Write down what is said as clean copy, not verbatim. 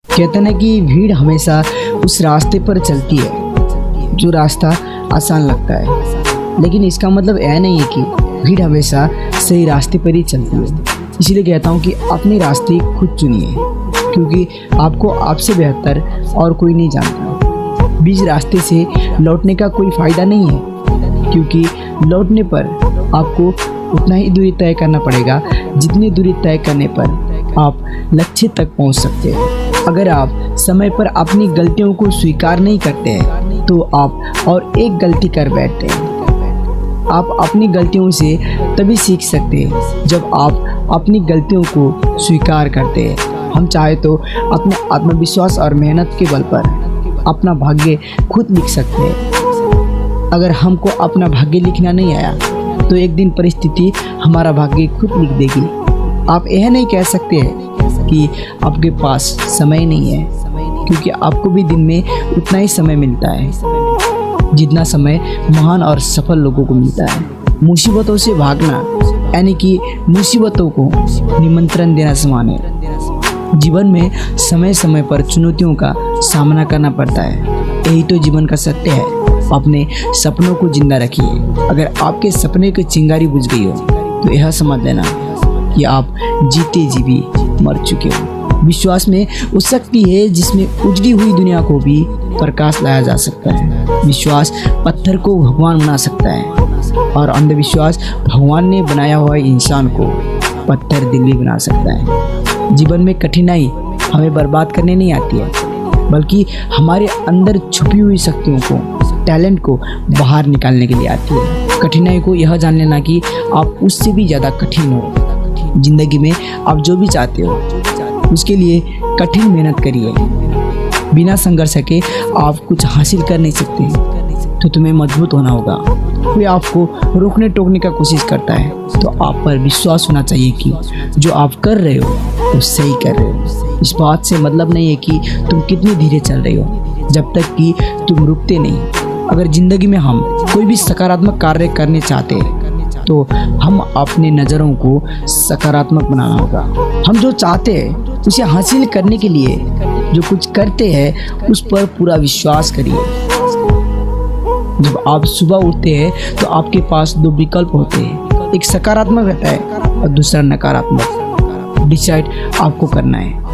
कहते हैं कि भीड़ हमेशा उस रास्ते पर चलती है जो रास्ता आसान लगता है, लेकिन इसका मतलब यह नहीं है कि भीड़ हमेशा सही रास्ते पर ही चलती है। इसीलिए कहता हूँ कि अपने रास्ते खुद चुनिए, क्योंकि आपको आपसे बेहतर और कोई नहीं जानता। बीच रास्ते से लौटने का कोई फ़ायदा नहीं है, क्योंकि लौटने पर आपको उतना ही दूरी तय करना पड़ेगा जितनी दूरी तय करने पर आप लक्ष्य तक पहुंच सकते हैं। अगर आप समय पर अपनी गलतियों को स्वीकार नहीं करते हैं तो आप और एक गलती कर बैठते हैं। आप अपनी गलतियों से तभी सीख सकते हैं जब आप अपनी गलतियों को स्वीकार करते हैं। हम चाहे तो अपने आत्मविश्वास और मेहनत के बल पर अपना भाग्य खुद लिख सकते हैं। अगर हमको अपना भाग्य लिखना नहीं आया तो एक दिन परिस्थिति हमारा भाग्य खुद लिख देगी। आप यह नहीं कह सकते कि आपके पास समय नहीं है, क्योंकि आपको भी दिन में उतना ही समय मिलता है जितना समय महान और सफल लोगों को मिलता है। मुसीबतों से भागना यानी कि मुसीबतों को निमंत्रण देना समान है। जीवन में समय समय पर चुनौतियों का सामना करना पड़ता है, यही तो जीवन का सत्य है। अपने सपनों को जिंदा रखिए। अगर आपके सपने की चिंगारी बुझ गई हो तो यह समझ लेना कि आप जीते जी भी मर चुके हो। विश्वास में उस शक्ति है जिसमें उजड़ी हुई दुनिया को भी प्रकाश लाया जा सकता है। विश्वास पत्थर को भगवान बना सकता है और अंधविश्वास भगवान ने बनाया हुआ इंसान को पत्थर दिल भी बना सकता है। जीवन में कठिनाई हमें बर्बाद करने नहीं आती है, बल्कि हमारे अंदर छुपी हुई शक्तियों को, टैलेंट को बाहर निकालने के लिए आती है। कठिनाई को यह जान लेना कि आप उससे भी ज़्यादा कठिन हो। जिंदगी में आप जो भी चाहते हो उसके लिए कठिन मेहनत करिए। बिना संघर्ष के आप कुछ हासिल कर नहीं सकते, तो तुम्हें मजबूत होना होगा। कोई आपको रोकने टोकने का कोशिश करता है तो आप पर विश्वास होना चाहिए कि जो आप कर रहे हो वो सही कर रहे हो। इस बात से मतलब नहीं है कि तुम कितनी धीरे चल रहे हो, जब तक कि तुम रुकते नहीं। अगर ज़िंदगी में हम कोई भी सकारात्मक कार्य करने चाहते हैं तो हम अपने नज़रों को सकारात्मक बनाना होगा। हम जो चाहते हैं उसे हासिल करने के लिए जो कुछ करते हैं उस पर पूरा विश्वास करिए। जब आप सुबह उठते हैं तो आपके पास दो विकल्प होते हैं, एक सकारात्मक रहता है और दूसरा नकारात्मक। डिसाइड आपको करना है।